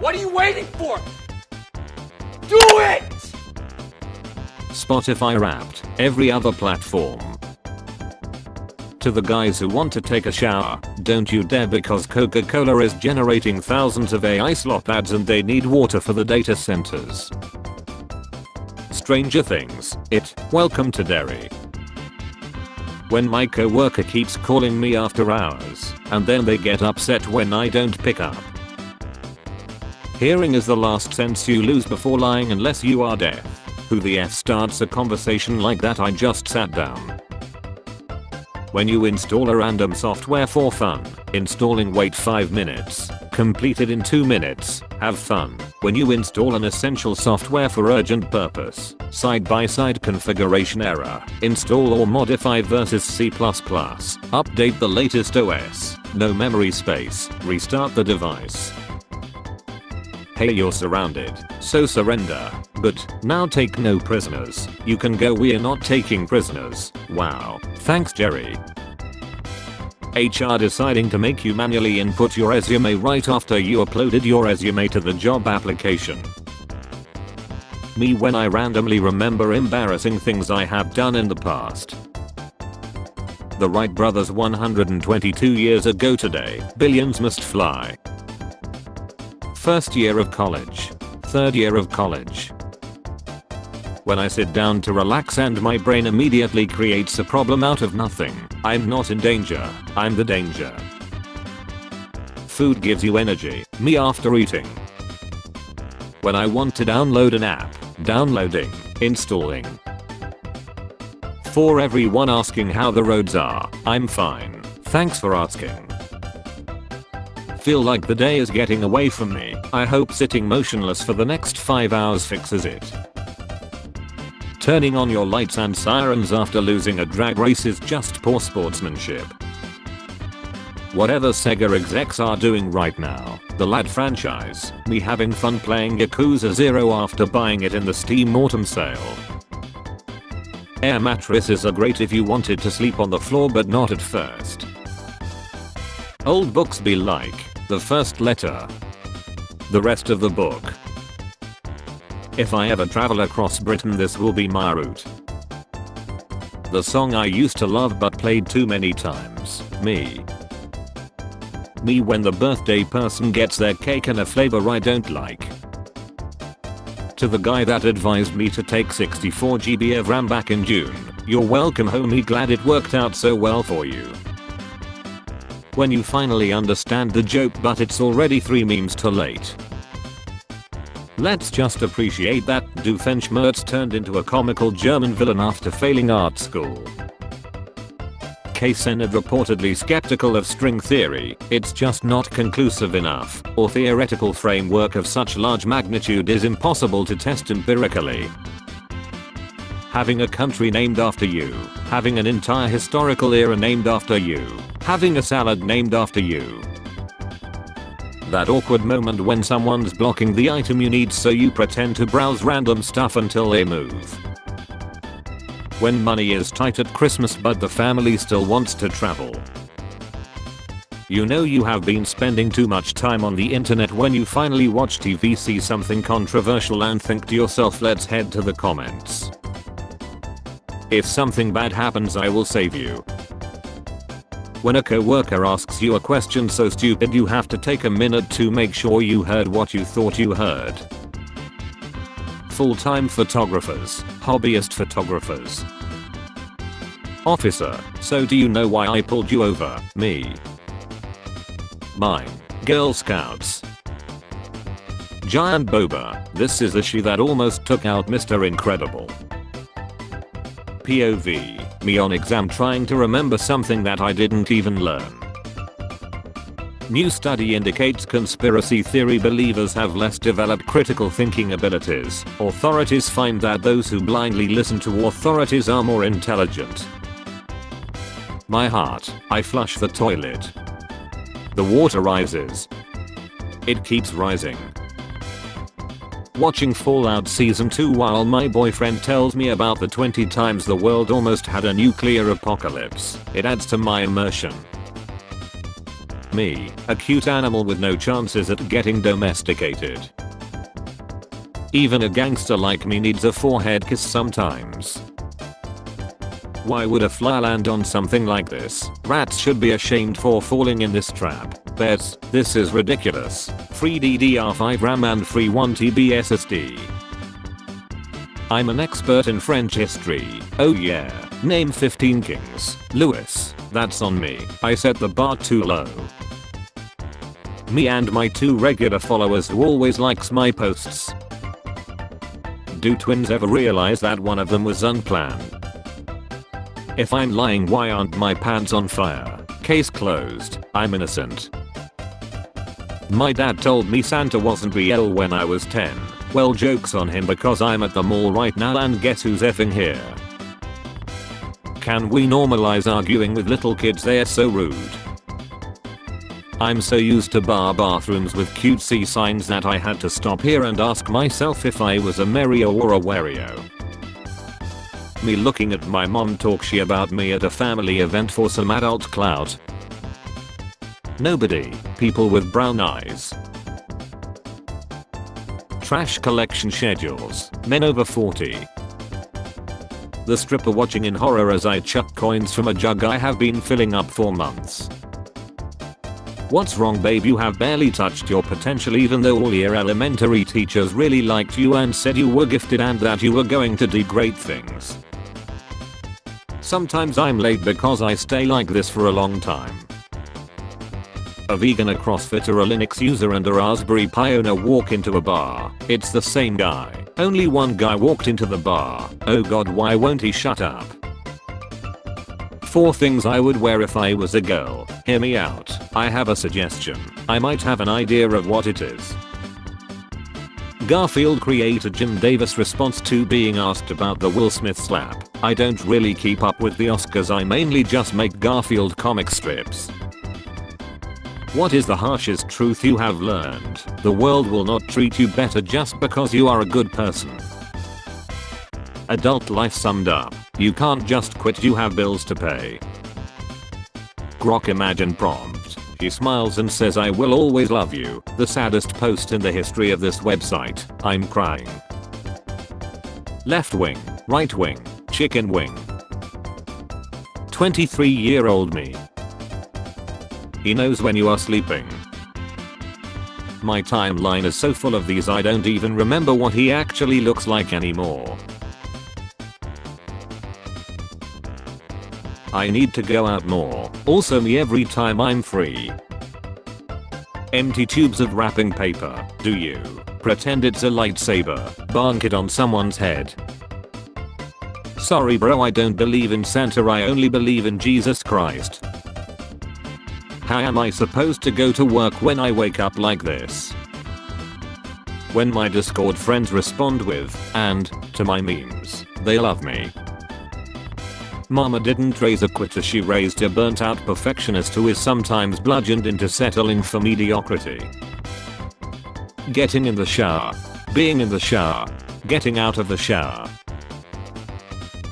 What are you waiting for? Do it! Spotify Wrapped, every other platform. To the guys who want to take a shower, don't you dare, because Coca-Cola is generating thousands of AI slop ads and they need water for the data centers. Stranger Things, welcome to Derry. When my co-worker keeps calling me after hours, and then they get upset when I don't pick up. Hearing is the last sense you lose before lying unless you are deaf. Who the F starts a conversation like that? I just sat down. When you install a random software for fun, installing wait 5 minutes, completed in 2 minutes, have fun. When you install an essential software for urgent purpose, side-by-side configuration error, install or modify versus C++, update the latest OS, no memory space, restart the device. Hey, you're surrounded, so surrender. Good, now take no prisoners. You can go, we're not taking prisoners. Wow, thanks Jerry. HR deciding to make you manually input your resume right after you uploaded your resume to the job application. Me when I randomly remember embarrassing things I have done in the past. The Wright brothers 122 years ago today, billions must fly. First year of college. Third year of college. When I sit down to relax and my brain immediately creates a problem out of nothing, I'm not in danger, I'm the danger. Food gives you energy, me after eating. When I want to download an app, downloading, installing. For everyone asking how the roads are, I'm fine, thanks for asking. Feel like the day is getting away from me, I hope sitting motionless for the next 5 hours fixes it. Turning on your lights and sirens after losing a drag race is just poor sportsmanship. Whatever Sega execs are doing right now, the Lad franchise, me having fun playing Yakuza 0 after buying it in the Steam autumn sale. Air mattresses are great if you wanted to sleep on the floor but not at first. Old books be like, the first letter. The rest of the book. If I ever travel across Britain, this will be my route. The song I used to love but played too many times, me. Me when the birthday person gets their cake in a flavor I don't like. To the guy that advised me to take 64 GB of RAM back in June, you're welcome homie, glad it worked out so well for you. When you finally understand the joke but it's already 3 memes too late. Let's just appreciate that Doofenshmirtz turned into a comical German villain after failing art school. K-Senad reportedly skeptical of string theory, it's just not conclusive enough, or theoretical framework of such large magnitude is impossible to test empirically. Having a country named after you, having an entire historical era named after you, having a salad named after you. That awkward moment when someone's blocking the item you need so you pretend to browse random stuff until they move. When money is tight at Christmas but the family still wants to travel. You know you have been spending too much time on the internet when you finally watch TV, see something controversial and think to yourself, let's head to the comments. If something bad happens I will save you. When a coworker asks you a question so stupid you have to take a minute to make sure you heard what you thought you heard. Full-time photographers, hobbyist photographers. Officer, so do you know why I pulled you over? Me. Mine. Girl Scouts. Giant boba, this is the shoe that almost took out Mr. Incredible. POV, me on exam trying to remember something that I didn't even learn. New study indicates conspiracy theory believers have less developed critical thinking abilities. Authorities find that those who blindly listen to authorities are more intelligent. My heart, I flush the toilet. The water rises. It keeps rising. Watching Fallout Season 2 while my boyfriend tells me about the 20 times the world almost had a nuclear apocalypse. It adds to my immersion. Me, a cute animal with no chances at getting domesticated. Even a gangster like me needs a forehead kiss sometimes. Why would a fly land on something like this? Rats should be ashamed for falling in this trap. Bears, this is ridiculous. Free DDR5 RAM and free 1TB SSD. I'm an expert in French history. Oh yeah. Name 15 kings. Louis. That's on me. I set the bar too low. Me and my 2 regular followers who always likes my posts. Do twins ever realize that one of them was unplanned? If I'm lying, why aren't my pants on fire? Case closed. I'm innocent. My dad told me Santa wasn't real when I was 10. Well, joke's on him because I'm at the mall right now and guess who's effing here? Can we normalize arguing with little kids? They're so rude. I'm so used to bathrooms with cutesy signs that I had to stop here and ask myself if I was a Mario or a Wario. Me looking at my mom talk shit about me at a family event for some adult clout. Nobody. People with brown eyes. Trash collection schedules. Men over 40. The stripper watching in horror as I chuck coins from a jug I have been filling up for months. What's wrong, babe? You have barely touched your potential even though all your elementary teachers really liked you and said you were gifted and that you were going to do great things. Sometimes I'm late because I stay like this for a long time. A vegan, a crossfitter, a Linux user and a Raspberry Pi owner walk into a bar. It's the same guy. Only one guy walked into the bar. Oh god, why won't he shut up? 4 things I would wear if I was a girl. Hear me out. I have a suggestion. I might have an idea of what it is. Garfield creator Jim Davis response to being asked about the Will Smith slap. I don't really keep up with the Oscars, I mainly just make Garfield comic strips. What is the harshest truth you have learned? The world will not treat you better just because you are a good person. Adult life summed up. You can't just quit, you have bills to pay. Grok imagine prompt. He smiles and says, I will always love you. The saddest post in the history of this website. I'm crying. Left wing, right wing, chicken wing. 23-year-old me. He knows when you are sleeping. My timeline is so full of these I don't even remember what he actually looks like anymore. I need to go out more. Also me every time I'm free. Empty tubes of wrapping paper. Do you? Pretend it's a lightsaber. Bonk it on someone's head. Sorry bro, I don't believe in Santa, I only believe in Jesus Christ. How am I supposed to go to work when I wake up like this? When my Discord friends respond with, and, to my memes, they love me. Mama didn't raise a quitter, she raised a burnt out perfectionist who is sometimes bludgeoned into settling for mediocrity. Getting in the shower. Being in the shower. Getting out of the shower.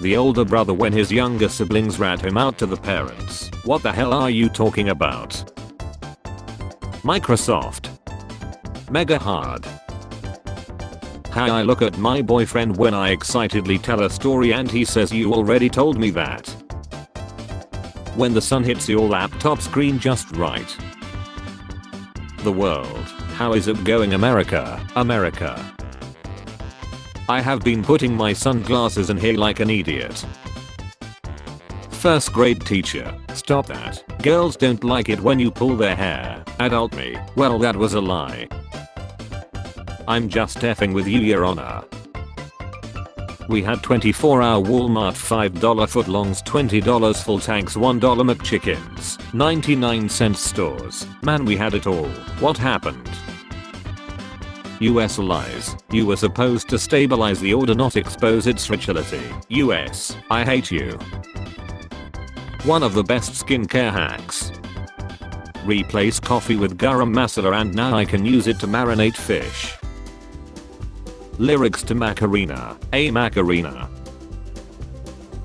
The older brother when his younger siblings rat him out to the parents. What the hell are you talking about? Microsoft. Mega hard. How I look at my boyfriend when I excitedly tell a story and he says, you already told me that. When the sun hits your laptop screen just right. The world. How is it going, America? America. I have been putting my sunglasses in here like an idiot. First grade teacher. Stop that. Girls don't like it when you pull their hair. Adult me. Well, that was a lie. I'm just effing with you, Your Honor. We had 24-hour Walmart $5 footlongs, $20 full tanks, $1 McChickens, 99-cent stores. Man, we had it all. What happened? US lies. You were supposed to stabilize the order, not expose its fragility. US, I hate you. One of the best skincare hacks. Replace coffee with garam masala and now I can use it to marinate fish. Lyrics to Macarena, a Macarena.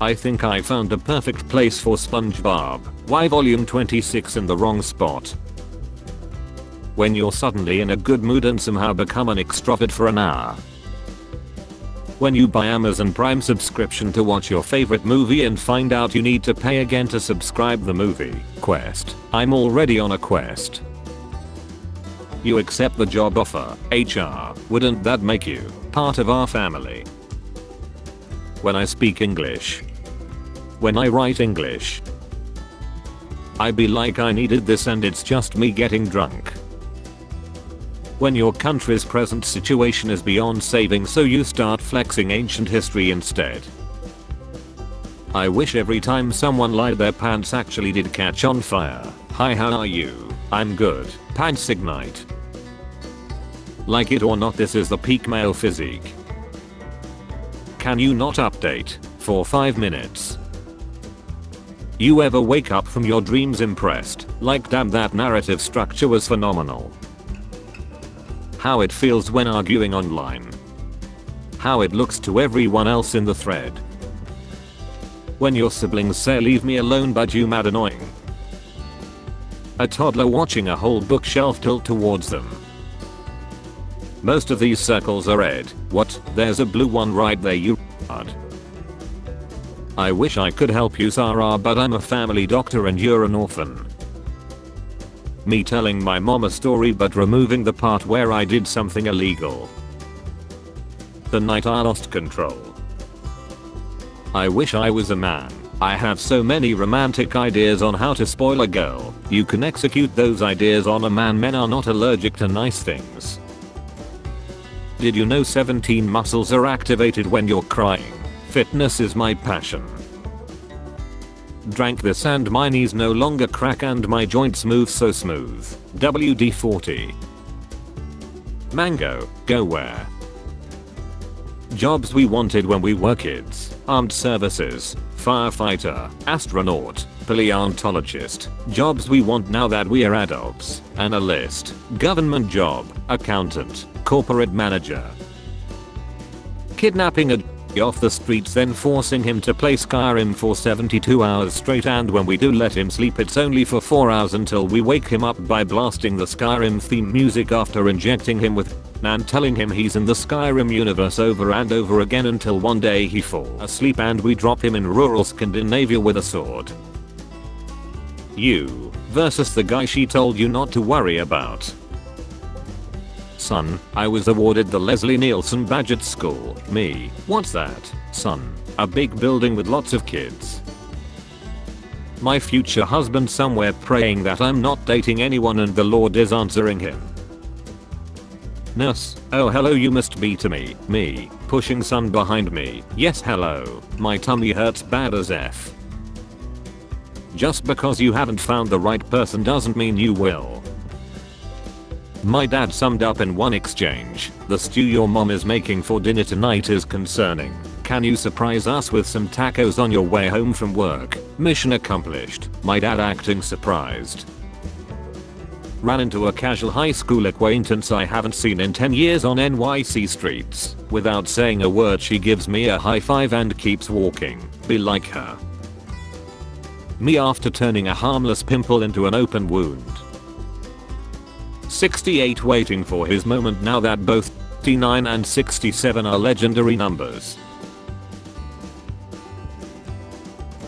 I think I found a perfect place for SpongeBob. Why volume 26 in the wrong spot? When you're suddenly in a good mood and somehow become an extrovert for an hour. When you buy Amazon Prime subscription to watch your favorite movie and find out you need to pay again to subscribe the movie. Quest. I'm already on a quest. You accept the job offer. HR. Wouldn't that make you part of our family? When I speak English. When I write English. I be like I needed this and it's just me getting drunk. When your country's present situation is beyond saving so you start flexing ancient history instead. I wish every time someone lied their pants actually did catch on fire. Hi, how are you? I'm good. Pants ignite. Like it or not, this is the peak male physique. Can you not update for 5 minutes? You ever wake up from your dreams impressed, like damn that narrative structure was phenomenal. How it feels when arguing online. How it looks to everyone else in the thread. When your siblings say leave me alone but you mad annoying. A toddler watching a whole bookshelf tilt towards them. Most of these circles are red. What? There's a blue one right there, you r***. I wish I could help you, Sarah, but I'm a family doctor and you're an orphan. Me telling my mom a story but removing the part where I did something illegal. The night I lost control. I wish I was a man. I have so many romantic ideas on how to spoil a girl. You can execute those ideas on a man. Men are not allergic to nice things. Did you know 17 muscles are activated when you're crying? Fitness is my passion. Drank this and my knees no longer crack and my joints move so smooth. WD-40. Mango, go where? Jobs we wanted when we were kids. Armed services, firefighter, astronaut, paleontologist. Jobs we want now that we are adults. Analyst, government job, accountant, corporate manager. Kidnapping a off the streets, then forcing him to play Skyrim for 72 hours straight, and when we do let him sleep it's only for 4 hours until we wake him up by blasting the Skyrim theme music after injecting him with and telling him he's in the Skyrim universe over and over again until one day he falls asleep and we drop him in rural Scandinavia with a sword. You versus the guy she told you not to worry about. Son, I was awarded the Leslie Nielsen badge at school. Me, what's that? Son, a big building with lots of kids. My future husband somewhere praying that I'm not dating anyone and the Lord is answering him. Nurse, oh hello, you must be to me. Me, pushing son behind me. Yes, hello, my tummy hurts bad as F. Just because you haven't found the right person doesn't mean you will. My dad summed up in one exchange, the stew your mom is making for dinner tonight is concerning. Can you surprise us with some tacos on your way home from work? Mission accomplished. My dad acting surprised. Ran into a casual high school acquaintance I haven't seen in 10 years on NYC streets. Without saying a word she gives me a high five and keeps walking. Be like her. Me after turning a harmless pimple into an open wound. 68 waiting for his moment now that both 59 and 67 are legendary numbers.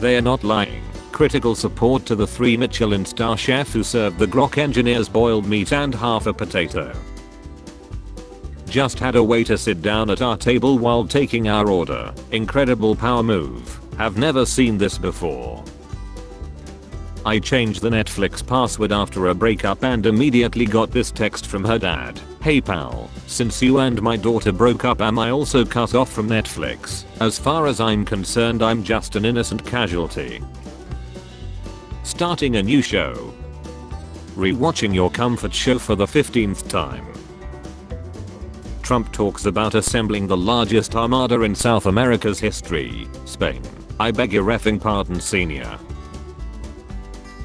They are not lying. Critical support to the 3 Michelin star chef who served the grok engineers boiled meat and half a potato. Just had a waiter sit down at our table while taking our order. Incredible power move. Have never seen this before. I changed the Netflix password after a breakup and immediately got this text from her dad. Hey pal, since you and my daughter broke up am I also cut off from Netflix? As far as I'm concerned I'm just an innocent casualty. Starting a new show. Rewatching your comfort show for the 15th time. Trump talks about assembling the largest armada in South America's history. Spain. I beg your effing pardon, senior.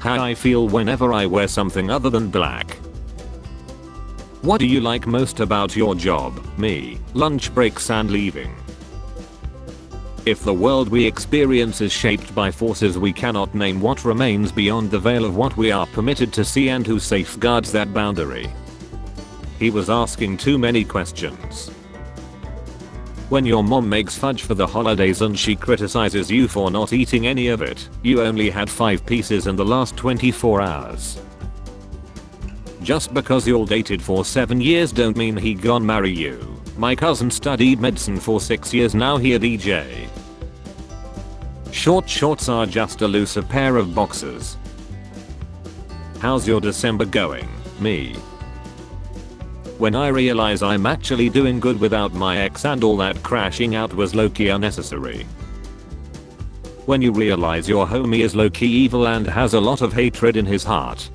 How I feel whenever I wear something other than black. What do you like most about your job? Me, lunch breaks and leaving. If the world we experience is shaped by forces we cannot name, what remains beyond the veil of what we are permitted to see and who safeguards that boundary? He was asking too many questions. When your mom makes fudge for the holidays and she criticizes you for not eating any of it, you only had 5 pieces in the last 24 hours. Just because you're dated for 7 years don't mean he gon' marry you. My cousin studied medicine for 6 years now, he a DJ. Short shorts are just a looser pair of boxers. How's your December going? Me. When I realize I'm actually doing good without my ex and all that crashing out was low-key unnecessary. When you realize your homie is low-key evil and has a lot of hatred in his heart.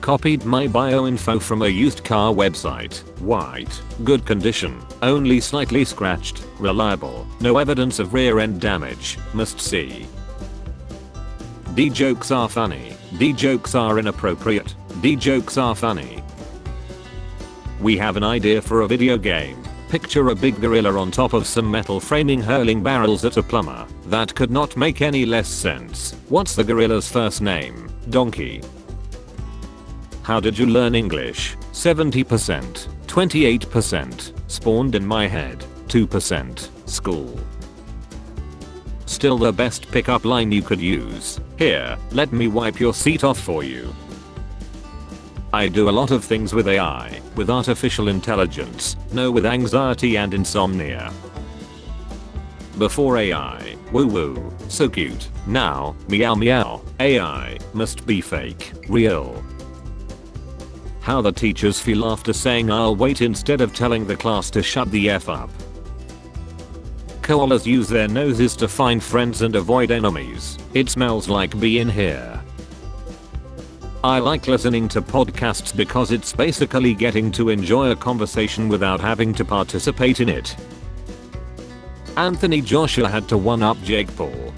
Copied my bio info from a used car website. White, good condition, only slightly scratched, reliable, no evidence of rear end damage, must see. D jokes are funny, D jokes are inappropriate, D jokes are funny. We have an idea for a video game. Picture a big gorilla on top of some metal framing hurling barrels at a plumber. That could not make any less sense. What's the gorilla's first name? Donkey. How did you learn English? 70%, 28%, spawned in my head, 2%, school. Still the best pickup line you could use. Here, let me wipe your seat off for you. I do a lot of things with AI, with artificial intelligence, no with anxiety and insomnia. Before AI, woo woo, so cute. Now, meow meow, AI, must be fake, real. How the teachers feel after saying I'll wait instead of telling the class to shut the F up. Koalas use their noses to find friends and avoid enemies. It smells like bee in here. I like listening to podcasts because it's basically getting to enjoy a conversation without having to participate in it. Anthony Joshua had to one-up Jake Paul.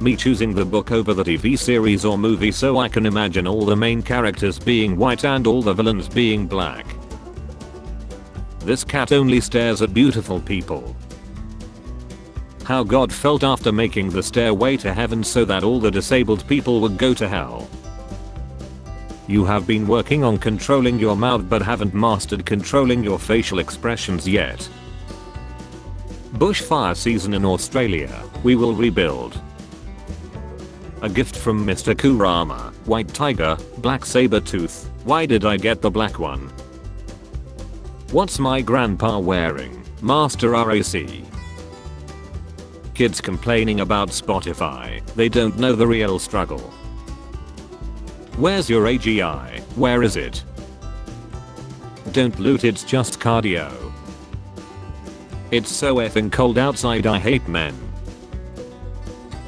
Me choosing the book over the TV series or movie so I can imagine all the main characters being white and all the villains being black. This cat only stares at beautiful people. How God felt after making the stairway to heaven so that all the disabled people would go to hell. You have been working on controlling your mouth but haven't mastered controlling your facial expressions yet. Bushfire season in Australia, we will rebuild. A gift from Mr. Kurama, white tiger, black saber tooth. Why did I get the black one? What's my grandpa wearing? Master RAC. Kids complaining about Spotify, they don't know the real struggle. Where's your AGI? Where is it? Don't loot, it's just cardio. It's so effing cold outside, I hate men.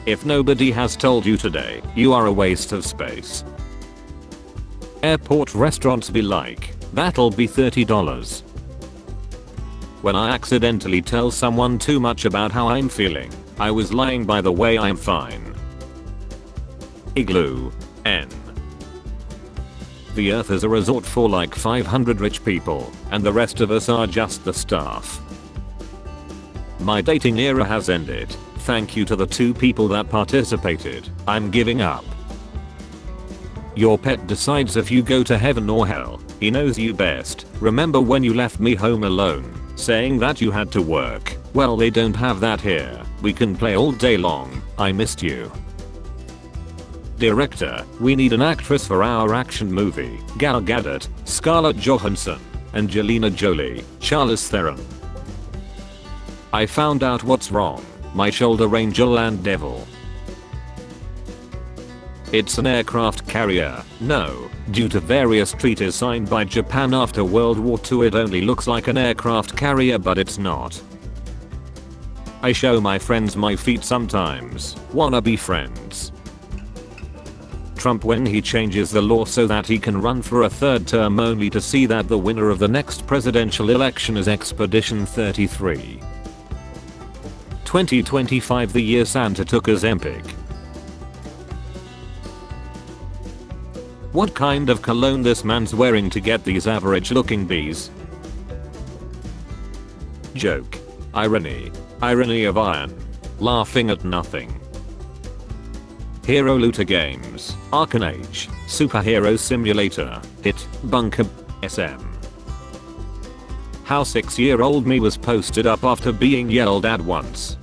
If nobody has told you today, you are a waste of space. Airport restaurants be like, that'll be $30. When I accidentally tell someone too much about how I'm feeling, I was lying, by the way, I'm fine. Igloo. N. The earth is a resort for like 500 rich people, and the rest of us are just the staff. My dating era has ended. Thank you to the 2 people that participated. I'm giving up. Your pet decides if you go to heaven or hell. He knows you best. Remember when you left me home alone, saying that you had to work? Well, they don't have that here. We can play all day long. I missed you. Director, we need an actress for our action movie. Gal Gadot, Scarlett Johansson, Angelina Jolie, Charlize Theron. I found out what's wrong. My shoulder angel and devil. It's an aircraft carrier. No, due to various treaties signed by Japan after World War II, it only looks like an aircraft carrier, but it's not. I show my friends my feet sometimes. Wanna be friends. Trump when he changes the law so that he can run for a 3rd term only to see that the winner of the next presidential election is Expedition 33. 2025, the year Santa took Ozempic. What kind of cologne this man's wearing to get these average looking bees? Joke. Irony. Irony of iron. Laughing at nothing. Hero Looter Games, Arcanage, Superhero Simulator, Hit, Bunker, SM. How 6-year-old me was posted up after being yelled at once.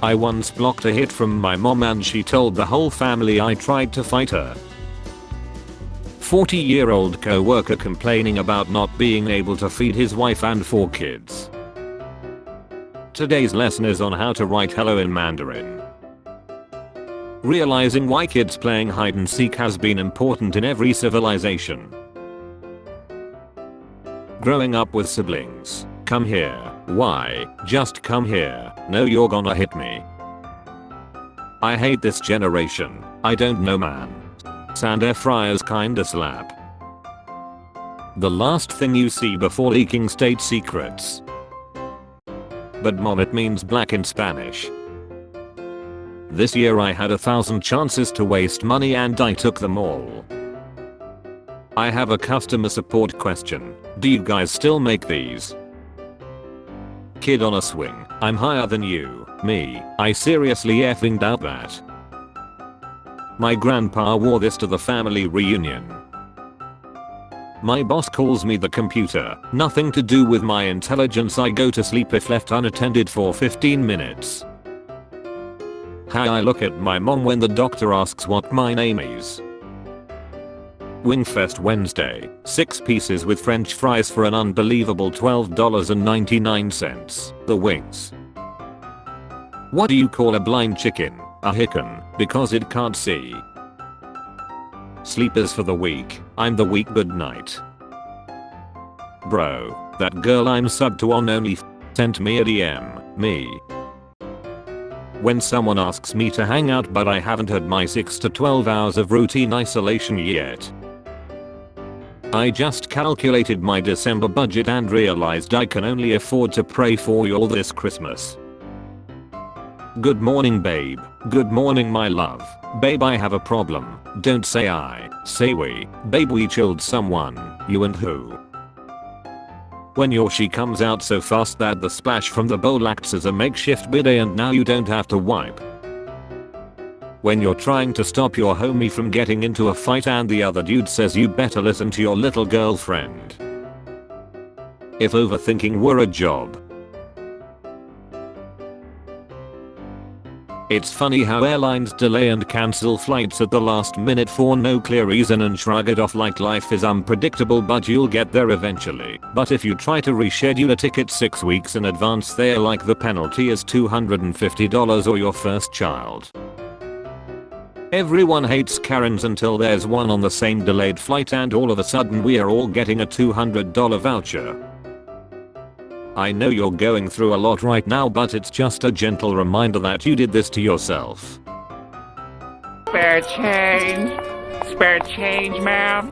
I once blocked a hit from my mom and she told the whole family I tried to fight her. 40-year-old co-worker complaining about not being able to feed his wife and 4 kids. Today's lesson is on how to write hello in Mandarin. Realizing why kids playing hide and seek has been important in every civilization. Growing up with siblings. Come here. Why? Just come here. No, you're gonna hit me. I hate this generation. I don't know, man. Sand air fryers kinda slap. The last thing you see before leaking state secrets. But mom, it means black in Spanish. This year I had 1,000 chances to waste money and I took them all. I have a customer support question. Do you guys still make these? Kid on a swing. I'm higher than you. Me. I seriously effing doubt that. My grandpa wore this to the family reunion. My boss calls me the computer. Nothing to do with my intelligence. I go to sleep if left unattended for 15 minutes. How I look at my mom when the doctor asks what my name is. Wingfest Wednesday, 6 pieces with french fries for an unbelievable $12.99. The wings. What do you call a blind chicken? A hicken, because it can't see. Sleepers for the week. I'm the week. Good night. Bro, that girl I'm subbed to on Only sent me a DM. Me. When someone asks me to hang out but I haven't had my 6 to 12 hours of routine isolation yet. I just calculated my December budget and realized I can only afford to pray for you all this Christmas. Good morning, babe. Good morning, my love. Babe, I have a problem. Don't say I, say we. Babe, we chilled someone. You and who? When your she comes out so fast that the splash from the bowl acts as a makeshift bidet and now you don't have to wipe. When you're trying to stop your homie from getting into a fight and the other dude says you better listen to your little girlfriend. If overthinking were a job. It's funny how airlines delay and cancel flights at the last minute for no clear reason and shrug it off like life is unpredictable, but you'll get there eventually. But if you try to reschedule a ticket 6 weeks in advance, they're like the penalty is $250 or your first child. Everyone hates Karens until there's one on the same delayed flight and all of a sudden we are all getting a $200 voucher. I know you're going through a lot right now, but it's just a gentle reminder that you did this to yourself. Spare change. Spare change, ma'am.